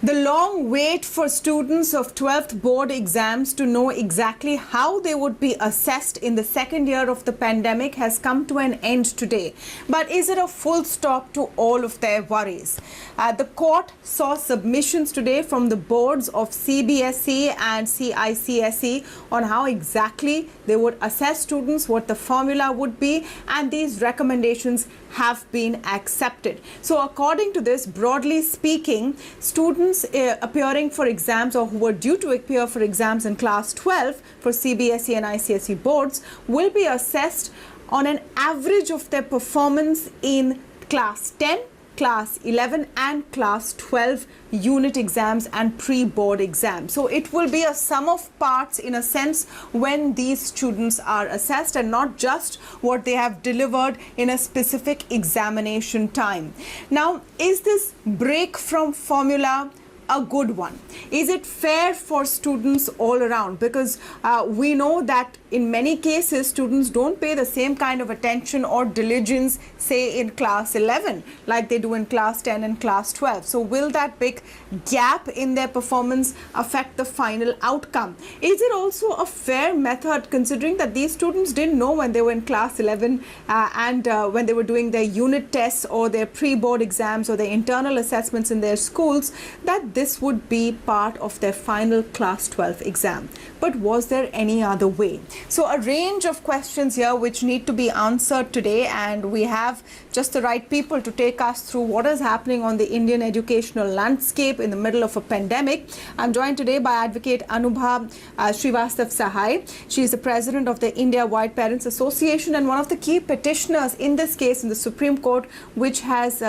The long wait for students of 12th board exams to know exactly how they would be assessed in the second year of the pandemic has come to an end today. But is it a full stop to all of their worries? The court saw submissions today from the boards of CBSE and CICSE on how exactly they would assess students, what the formula would be, and these recommendations have been accepted. So according to this, broadly speaking, students appearing for exams or who were due to appear for exams in class 12 for CBSE and ICSE boards will be assessed on an average of their performance in class 10, class 11 and class 12 unit exams and pre-board exams. So it will be a sum of parts in a sense when these students are assessed, and not just what they have delivered in a specific examination time. Now, is this break from formula a good one? Is it fair for students all around? Because we know that in many cases students don't pay the same kind of attention or diligence, say in class 11 like they do in class 10 and class 12. So will that big gap in their performance affect the final outcome? Is it also a fair method, considering that these students didn't know when they were in class 11 and when they were doing their unit tests or their pre-board exams or their internal assessments in their schools, that this would be part of their final class 12 exam? But was there any other way? So a range of questions here which need to be answered today, and we have just the right people to take us through what is happening on the Indian educational landscape in the middle of a pandemic. I'm joined today by Advocate Anubha Shrivastava Sahai. She is the president of the India White Parents Association and one of the key petitioners in this case in the Supreme Court, which has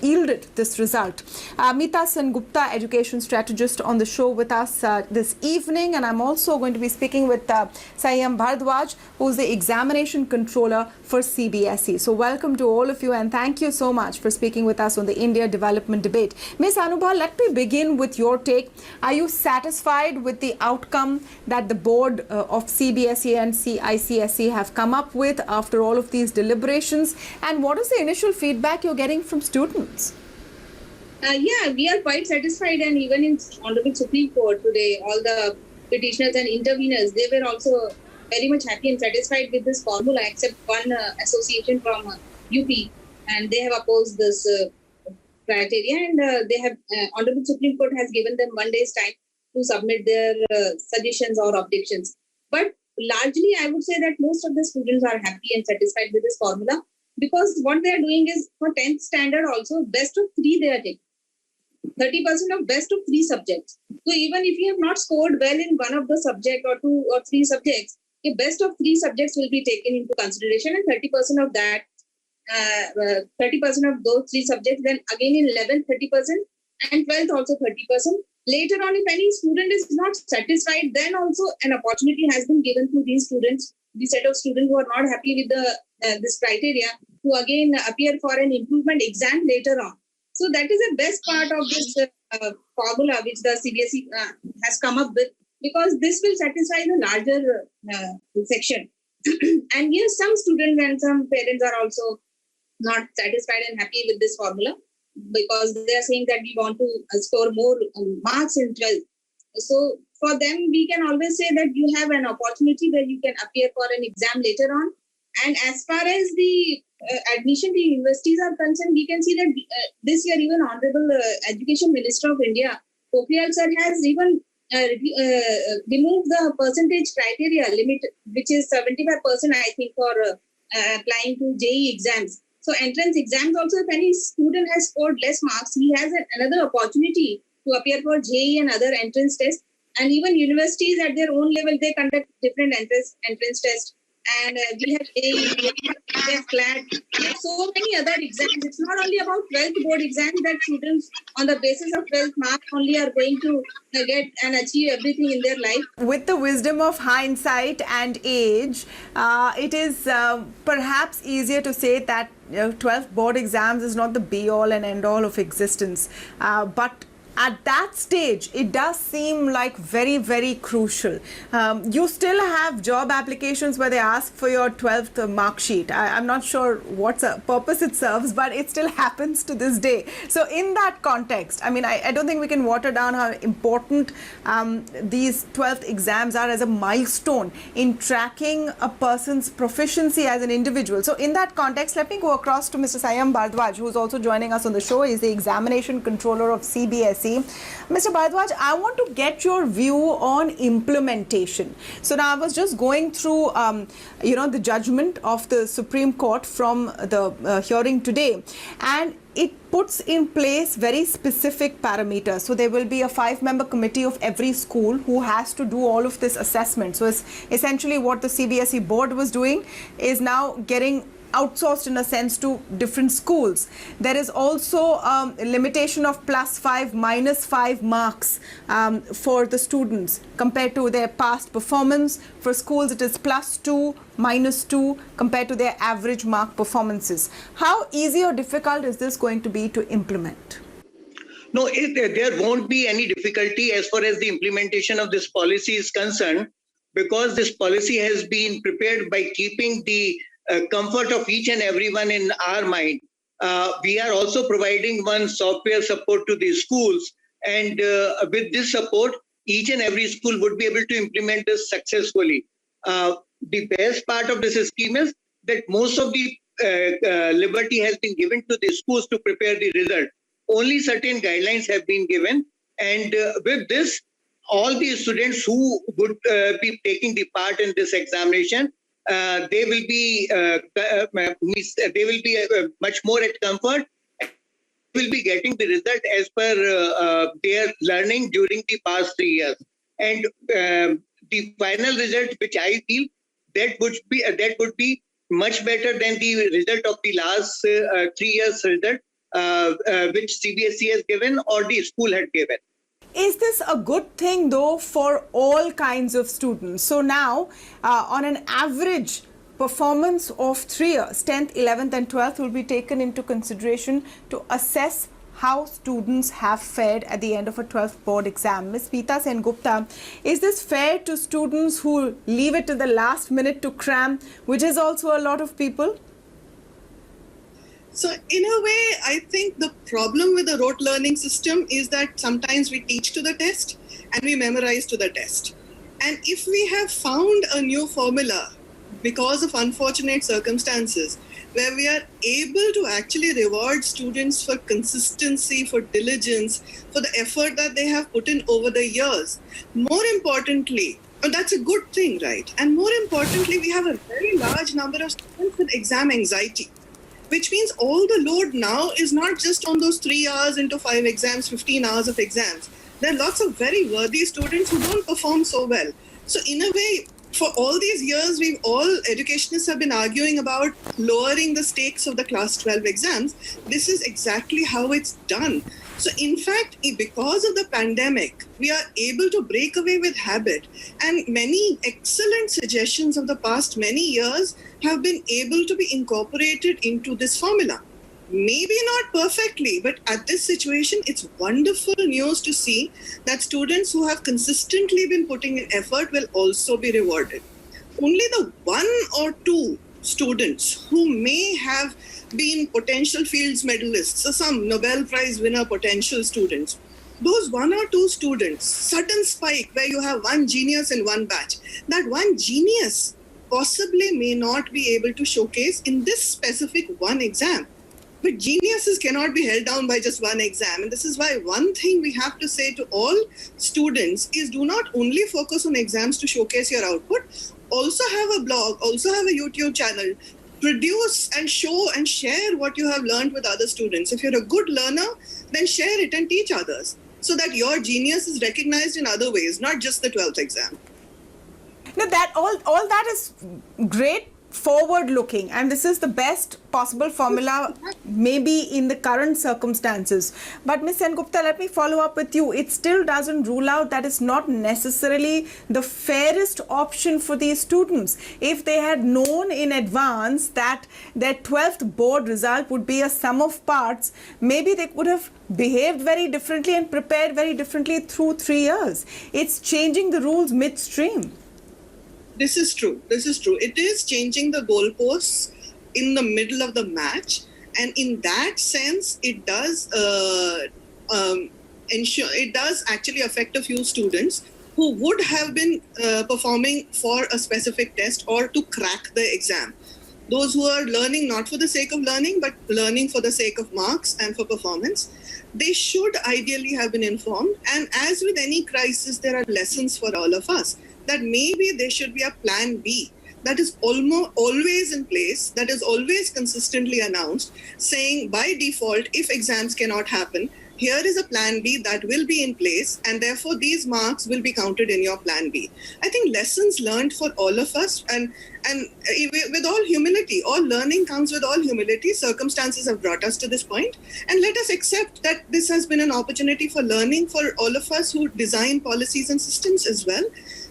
yielded this result. Meeta Sengupta, education strategist, on the show with us this evening, and I'm also going to be speaking with Sanyam Bhardwaj, who is the examination controller for CBSE. So welcome to all of you, and thank you so much for speaking with us on the India Development Debate. Ms. Anubha, let me begin with your take. Are you satisfied with the outcome that the board of CBSE and CICSE have come up with after all of these deliberations? And what is the initial feedback you're getting from students? Yeah, we are quite satisfied, and even in Honorable Supreme Court today, all the petitioners and interveners, they were also very much happy and satisfied with this formula, except one association from UP, and they have opposed this criteria, and they have Honorable Supreme Court has given them 1 day's time to submit their suggestions or objections. But largely, I would say that most of the students are happy and satisfied with this formula, because what they are doing is for 10th standard also, best of 3 they are taking. 30% of best of 3 subjects. So even if you have not scored well in one of the subject or 2 or 3 subjects, the best of 3 subjects will be taken into consideration, and 30% of that, 30% of those 3 subjects, then again in 11th 30%, and 12th also 30%. Later on, if any student is not satisfied, then also an opportunity has been given to these students, the set of students who are not happy with the this criteria, to again appear for an improvement exam later on. So that is the best part of this formula which the CBSE has come up with, because this will satisfy the larger section. And yes, some students and some parents are also not satisfied and happy with this formula, because they are saying that we want to score more marks in 12th. So for them, we can always say that you have an opportunity where you can appear for an exam later on. And as far as the admission to universities are concerned, we can see that this year even Honorable Education Minister of India, Pokhriyal sir, has even removed the percentage criteria limit, which is 75%, I think, for applying to JEE exams. So entrance exams also, if any student has scored less marks, he has another opportunity to appear for JEE and other entrance tests. And even universities at their own level, they conduct different entrance tests. And we have JEE, we have CLAT, so many other exams. It's not only about 12th board exams that students on the basis of 12th marks only are going to get and achieve everything in their life. With the wisdom of hindsight and age, it is perhaps easier to say that 12th board exams is not the be-all and end-all of existence. But at that stage, it does seem like very, very crucial. You still have job applications where they ask for your 12th mark sheet. I'm not sure what purpose it serves, but it still happens to this day. So in that context, I mean, I don't think we can water down how important these 12th exams are as a milestone in tracking a person's proficiency as an individual. So in that context, let me go across to Mr. Sanyam Bhardwaj, who is also joining us on the show. He's the examination controller of CBSE. Mr. Bhardwaj, I want to get your view on implementation. So now I was just going through, the judgment of the Supreme Court from the hearing today, and it puts in place very specific parameters. So there will be a 5-member committee of every school who has to do all of this assessment. So it's essentially what the CBSE board was doing is now getting outsourced in a sense to different schools. There is also a limitation of +5, -5 marks for the students compared to their past performance. For schools, it is +2, -2 compared to their average mark performances. How easy or difficult is this going to be to implement? No, there won't be any difficulty as far as the implementation of this policy is concerned, because this policy has been prepared by keeping the comfort of each and everyone in our mind. We are also providing one software support to the schools, and with this support, each and every school would be able to implement this successfully. The best part of this scheme is that most of the liberty has been given to the schools to prepare the result. Only certain guidelines have been given, and with this, all the students who would be taking the part in this examination, they will be much more at comfort. Will be getting the result as per their learning during the past 3 years, and the final result, which I feel that would be much better than the result of the last 3 years result, which CBSE has given or the school had given. Is this a good thing though for all kinds of students? So now on an average performance of 3 years, 10th, 11th and 12th will be taken into consideration to assess how students have fared at the end of a 12th board exam. Ms. Meeta Sengupta, is this fair to students who leave it to the last minute to cram, which is also a lot of people? So in a way, I think the problem with the rote learning system is that sometimes we teach to the test and we memorize to the test. And if we have found a new formula because of unfortunate circumstances where we are able to actually reward students for consistency, for diligence, for the effort that they have put in over the years, more importantly, and that's a good thing, right? And more importantly, we have a very large number of students with exam anxiety, which means all the load now is not just on those 3 hours into 5 exams, 15 hours of exams. There are lots of very worthy students who don't perform so well. So in a way, for all these years, educationists have been arguing about lowering the stakes of the class 12 exams. This is exactly how it's done. So in fact, because of the pandemic, we are able to break away with habit, and many excellent suggestions of the past many years have been able to be incorporated into this formula. Maybe not perfectly, but at this situation, it's wonderful news to see that students who have consistently been putting in effort will also be rewarded. Only the 1 or 2 students who may have been potential Fields medalists, so some Nobel Prize winner potential students, those 1 or 2 students, sudden spike where you have one genius in one batch, that one genius possibly may not be able to showcase in this specific one exam. But geniuses cannot be held down by just one exam. And this is why one thing we have to say to all students is do not only focus on exams to showcase your output, also have a blog, also have a YouTube channel, produce and show and share what you have learned with other students. If you're a good learner, then share it and teach others so that your genius is recognized in other ways, not just the 12th exam. Now that all that is great forward looking, and this is the best possible formula maybe in the current circumstances. But Ms. Sengupta, let me follow up with you. It still doesn't rule out that it's not necessarily the fairest option for these students. If they had known in advance that their 12th board result would be a sum of parts, maybe they could have behaved very differently and prepared very differently through 3 years. It's changing the rules midstream. This is true. This is true. It is changing the goalposts in the middle of the match, and in that sense, it does it does actually affect a few students who would have been performing for a specific test or to crack the exam. Those who are learning not for the sake of learning, but learning for the sake of marks and for performance, they should ideally have been informed. And as with any crisis, there are lessons for all of us, that maybe there should be a plan B that is always in place, that is always consistently announced, saying by default, if exams cannot happen, here is a plan B that will be in place, and therefore these marks will be counted in your plan B. I think lessons learned for all of us, and with all humility, all learning comes with all humility. Circumstances have brought us to this point, and let us accept that this has been an opportunity for learning for all of us who design policies and systems as well,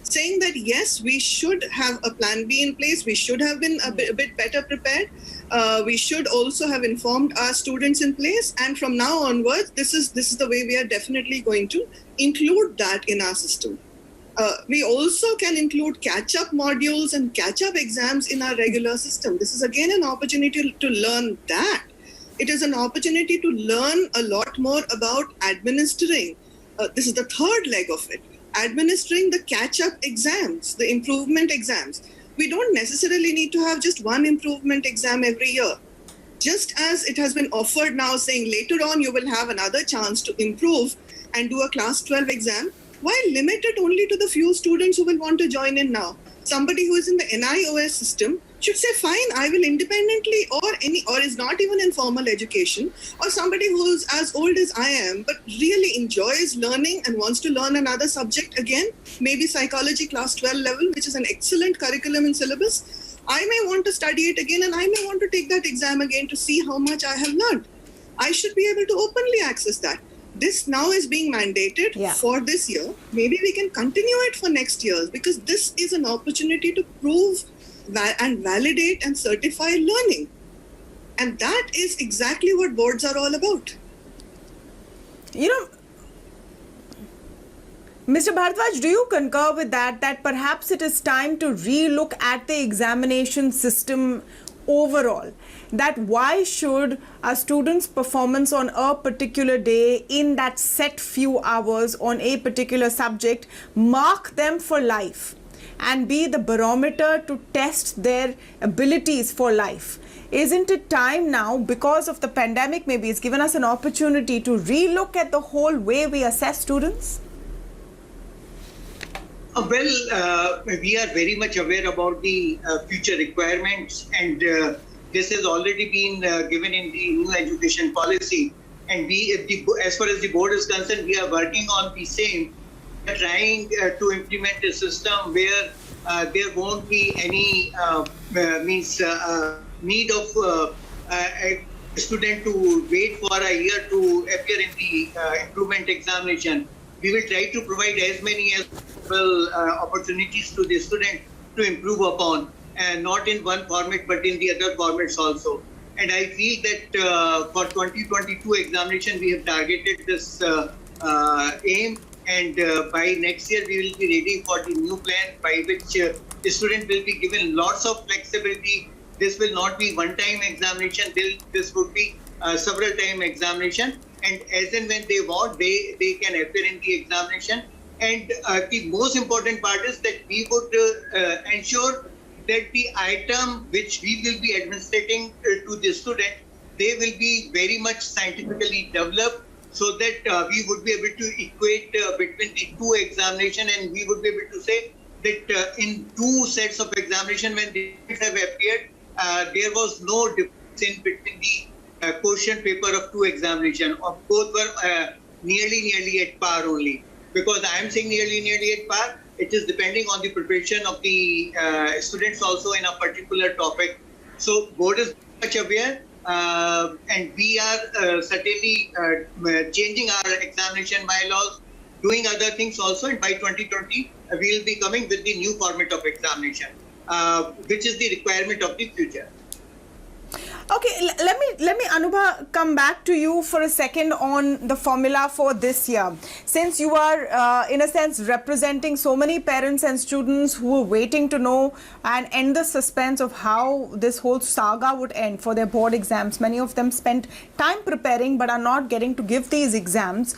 saying that yes, we should have a plan B in place, we should have been a bit better prepared, we should also have informed our students in place, and from now onwards, this is the way we are definitely going to include that in our system. We also can include catch-up modules and catch-up exams in our regular system. This is again an opportunity to learn that. It is an opportunity to learn a lot more about administering. This is the third leg of it. Administering the catch-up exams, the improvement exams. We don't necessarily need to have just one improvement exam every year. Just as it has been offered now, saying later on you will have another chance to improve and do a class 12 exam, why limit it only to the few students who will want to join in now? Somebody who is in the NIOS system should say, fine, I will independently, or is not even in formal education, or somebody who's as old as I am, but really enjoys learning and wants to learn another subject again, maybe psychology class 12 level, which is an excellent curriculum and syllabus. I may want to study it again, and I may want to take that exam again to see how much I have learned. I should be able to openly access that. This now is being mandated for this year. Maybe we can continue it for next year, because this is an opportunity to prove and validate and certify learning. And that is exactly what boards are all about. You know, Mr. Bhardwaj, do you concur with that perhaps it is time to relook at the examination system overall? That why should a student's performance on a particular day in that set few hours on a particular subject mark them for life and be the barometer to test their abilities for life? Isn't it time now, because of the pandemic, maybe it's given us an opportunity to relook at the whole way we assess students? We are very much aware about the future requirements, and this has already been given in the new education policy. And as far as the board is concerned, we are working on the same, trying to implement a system where there won't be any need of a student to wait for a year to appear in the improvement examination. We will try to provide as many as possible opportunities to the student to improve upon, and not in one format but in the other formats also. And I feel that for 2022 examination we have targeted this aim, and by next year we will be ready for the new plan by which the student will be given lots of flexibility. This will not be one-time examination, this would be several time examination, and as and when they want, they can appear in the examination. And the most important part is that we would ensure that the item which we will be administrating to the student, they will be very much scientifically developed, so that we would be able to equate between the two examination, and we would be able to say that in two sets of examination when they have appeared, there was no difference in between the question paper of two examination. Both were nearly at par only. Because I am saying nearly at par, It is depending on the preparation of the students also in a particular topic. So board is much aware, and we are certainly changing our examination bylaws, doing other things also. And by 2020, we will be coming with the new format of examination, which is the requirement of the future. Okay, let me Anubha come back to you for a second on the formula for this year. Since you are in a sense representing so many parents and students who are waiting to know and end the suspense of how this whole saga would end for their board exams. Many of them spent time preparing but are not getting to give these exams.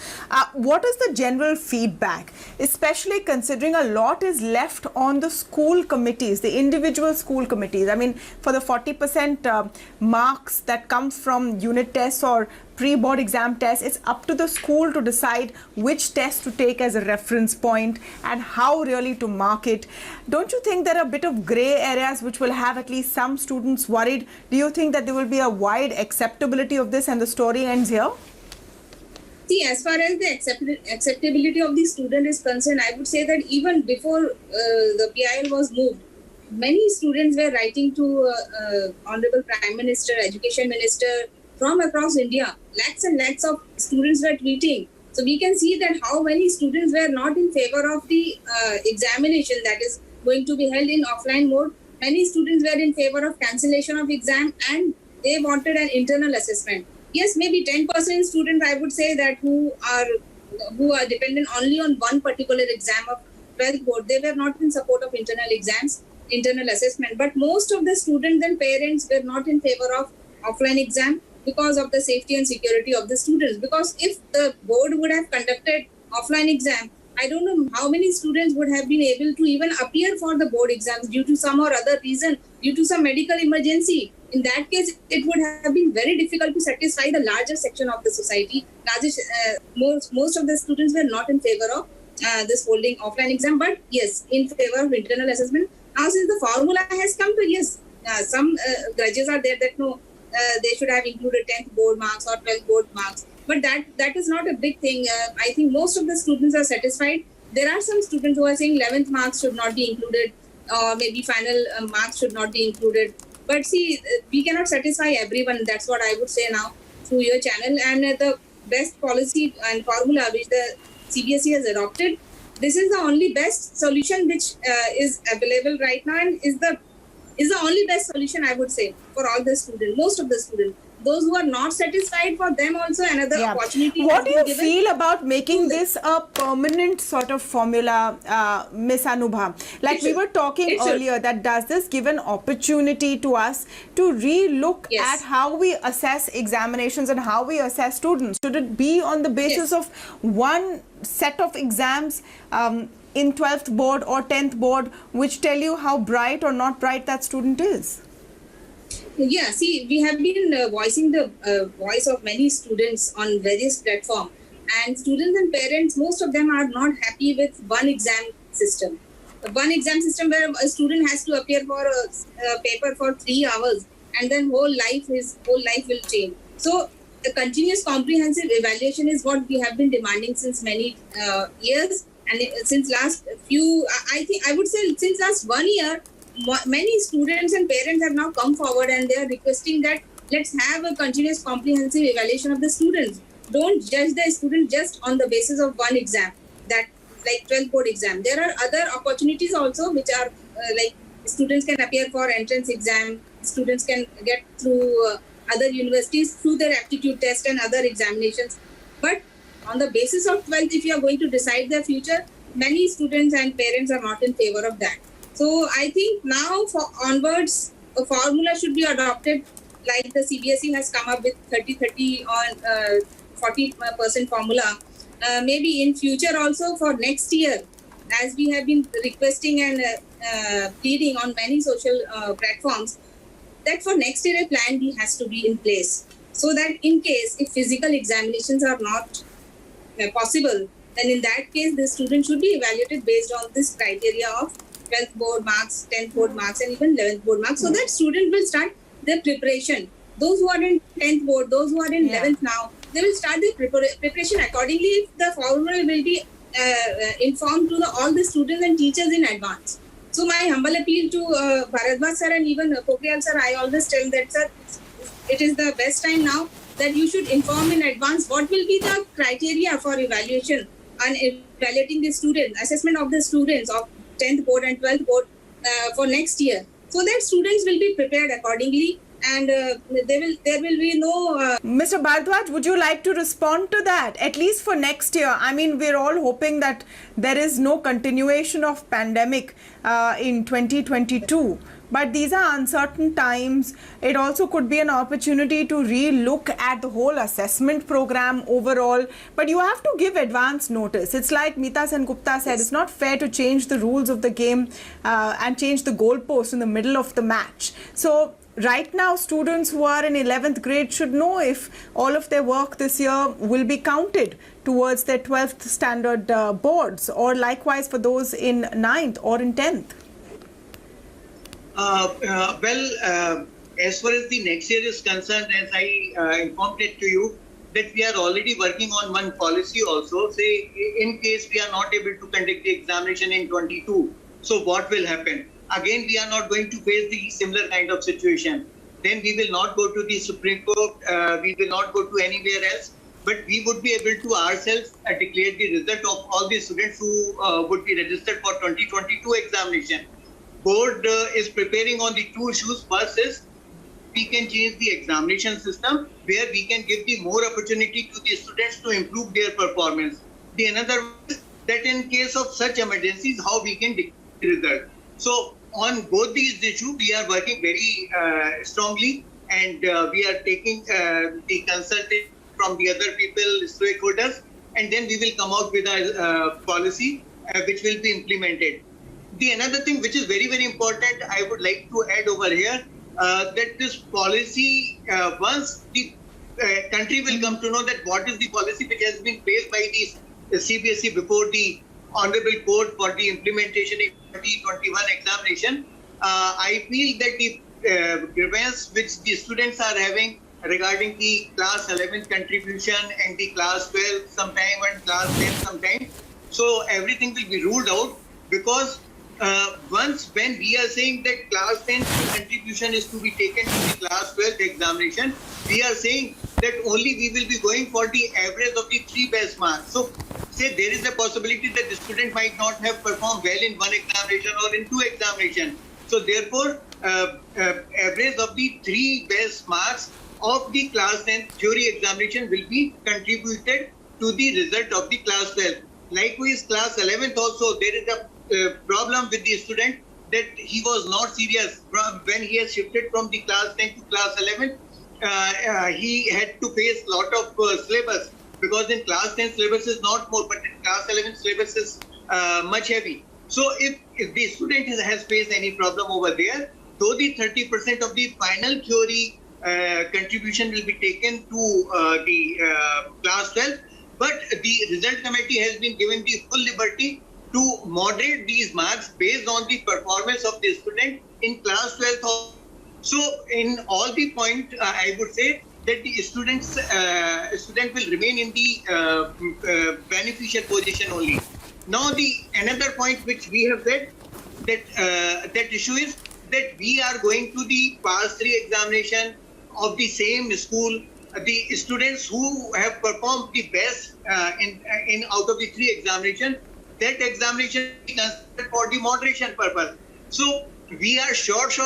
What is the general feedback, especially considering a lot is left on the school committees, the individual school committees? I mean, for the 40% marks that comes from unit tests or pre-board exam tests, it's up to the school to decide which test to take as a reference point and how really to mark it. Don't you think there are a bit of grey areas which will have at least some students worried? Do you think that there will be a wide acceptability of this and the story ends here? See, as far as the acceptability of the student is concerned, I would say that even before the PIL was moved, many students were writing to Honorable Prime Minister, Education Minister from across India. Lakhs and lakhs of students were tweeting. So we can see that how many students were not in favor of the examination that is going to be held in offline mode. Many students were in favor of cancellation of exam and they wanted an internal assessment. Yes, maybe 10% students, I would say, that who are dependent only on one particular exam of 12th board, they were not in support of internal exams, internal assessment. But most of the students and parents were not in favor of offline exam because of the safety and security of the students. Because if the board would have conducted offline exam, I don't know how many students would have been able to even appear for the board exams due to some or other reason, due to some medical emergency. In that case, it would have been very difficult to satisfy the larger section of the society. Most of the students were not in favor of this holding offline exam, but yes, in favor of internal assessment. Now, since the formula has come to, yes, some grudges are there that no, they should have included 10th board marks or 12th board marks. But that is not a big thing. I think most of the students are satisfied. There are some students who are saying 11th marks should not be included, or maybe final marks should not be included. But see, we cannot satisfy everyone. That's what I would say now through your channel. And the best policy and formula which the CBSE has adopted, this is the only best solution which is available right now, and is the only best solution, I would say, for all the students, most of the students. Those who are not satisfied, for them also another opportunity. What do you feel about making this a permanent sort of formula, Miss Anubha? Like we were talking earlier, that does this give an opportunity to us to re-look at how we assess examinations and how we assess students? Should it be on the basis of one set of exams in 12th board or 10th board which tell you how bright or not bright that student is? Yeah, see, we have been voicing the voice of many students on various platforms, and students and parents, most of them are not happy with one exam system. One exam system where a student has to appear for a paper for 3 hours, and then whole life will change. So the continuous comprehensive evaluation is what we have been demanding since many years, and since last few, I would say since last 1 year, many students and parents have now come forward and they are requesting that let's have a continuous comprehensive evaluation of the students. Don't judge the student just on the basis of one exam, that like 12th board exam. There are other opportunities also which are like students can appear for entrance exam, students can get through other universities through their aptitude test and other examinations. But on the basis of 12th, if you are going to decide their future, many students and parents are not in favor of that. So I think now onwards, a formula should be adopted, like the CBSE has come up with 30-30 on 40% formula. Maybe in future also for next year, as we have been requesting and pleading on many social platforms, that for next year a plan B has to be in place. So that in case if physical examinations are not possible, then in that case the student should be evaluated based on this criteria of 12th board marks, 10th board marks, and even 11th board marks, so that student will start their preparation. Those who are in 10th board, those who are in 11th now, they will start their preparation accordingly. If the formula will be informed to all the students and teachers in advance. So my humble appeal to Bhardwaj sir and even Pokhriyal sir, I always tell that, sir, it is the best time now that you should inform in advance what will be the criteria for evaluation and evaluating the students, assessment of the students of 10th board and 12th board for next year, so that students will be prepared accordingly, and there will be no... Mr. Bhardwaj, would you like to respond to that, at least for next year? I mean, we're all hoping that there is no continuation of pandemic in 2022. But these are uncertain times. It also could be an opportunity to re-look at the whole assessment program overall. But you have to give advance notice. It's like Meeta Sengupta said, it's not fair to change the rules of the game and change the goalpost in the middle of the match. So right now, students who are in 11th grade should know if all of their work this year will be counted towards their 12th standard boards, or likewise for those in 9th or in 10th. As far as the next year is concerned, as I informed it to you, that we are already working on one policy also. Say, in case we are not able to conduct the examination in 22, so what will happen? Again, we are not going to face the similar kind of situation. Then we will not go to the Supreme Court, we will not go to anywhere else, but we would be able to ourselves declare the result of all the students who would be registered for 2022 examination. Board is preparing on the two issues. First is we can change the examination system where we can give the more opportunity to the students to improve their performance. The another is that in case of such emergencies, how we can declare the result. So on both these issues, we are working very strongly, and we are taking the consultation from the other people, stakeholders, and then we will come out with a policy which will be implemented. The another thing which is very, very important, I would like to add over here, that this policy, once the country will come to know that what is the policy which has been placed by the CBSE before the Honorable Court for the implementation of 2021 examination, I feel that the grievance which the students are having regarding the class 11 contribution and the class 12 sometime and class 10 sometime, so everything will be ruled out, because once when we are saying that class 10 contribution is to be taken to the class 12 examination, we are saying that only we will be going for the average of the 3 best marks. So say there is a possibility that the student might not have performed well in one examination or in two examinations. So therefore, average of the 3 best marks of the class 10 theory examination will be contributed to the result of the class 12. Likewise, class 11th also, there is a problem with the student that he was not serious when he has shifted from the class 10 to class 11. He had to face a lot of syllabus, because in class 10 syllabus is not more, but in class 11 syllabus is much heavy. So if the student has faced any problem over there, though the 30% of the final theory contribution will be taken to the class 12, but the result committee has been given the full liberty to moderate these marks based on the performance of the student in class 12. So in all the point, I would say that the student will remain in the beneficial position only. Now the another point which we have said, that that issue is that we are going to the pass 3 examination of the same school. The students who have performed the best in out of the 3 examinations, that examination is considered for the moderation purpose. So we are short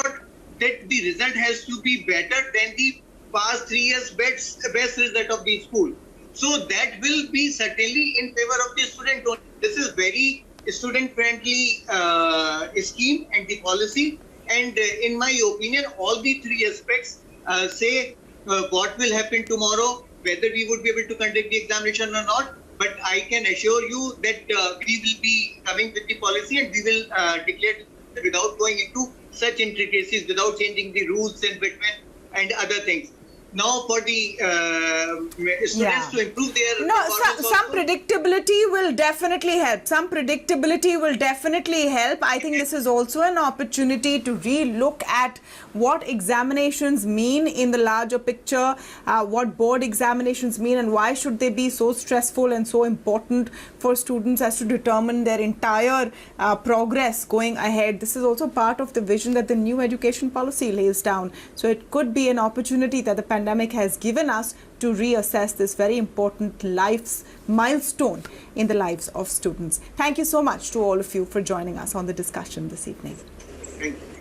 that the result has to be better than the past 3 years best result of the school. So that will be certainly in favor of the student. This is very student friendly scheme and the policy. And in my opinion, all the 3 aspects say what will happen tomorrow, whether we would be able to conduct the examination or not. But I can assure you that we will be coming with the policy, and we will declare without going into such intricacies, without changing the rules in between and other things. now for the students Yeah. to improve their No, performance some also? predictability will definitely help. Some predictability will definitely help. I think this is also an opportunity to re-look at what examinations mean in the larger picture, what board examinations mean, and why should they be so stressful and so important for students as to determine their entire progress going ahead. This is also part of the vision that the new education policy lays down. So it could be an opportunity that the pandemic has given us to reassess this very important life's milestone in the lives of students. Thank you so much to all of you for joining us on the discussion this evening. Thank you.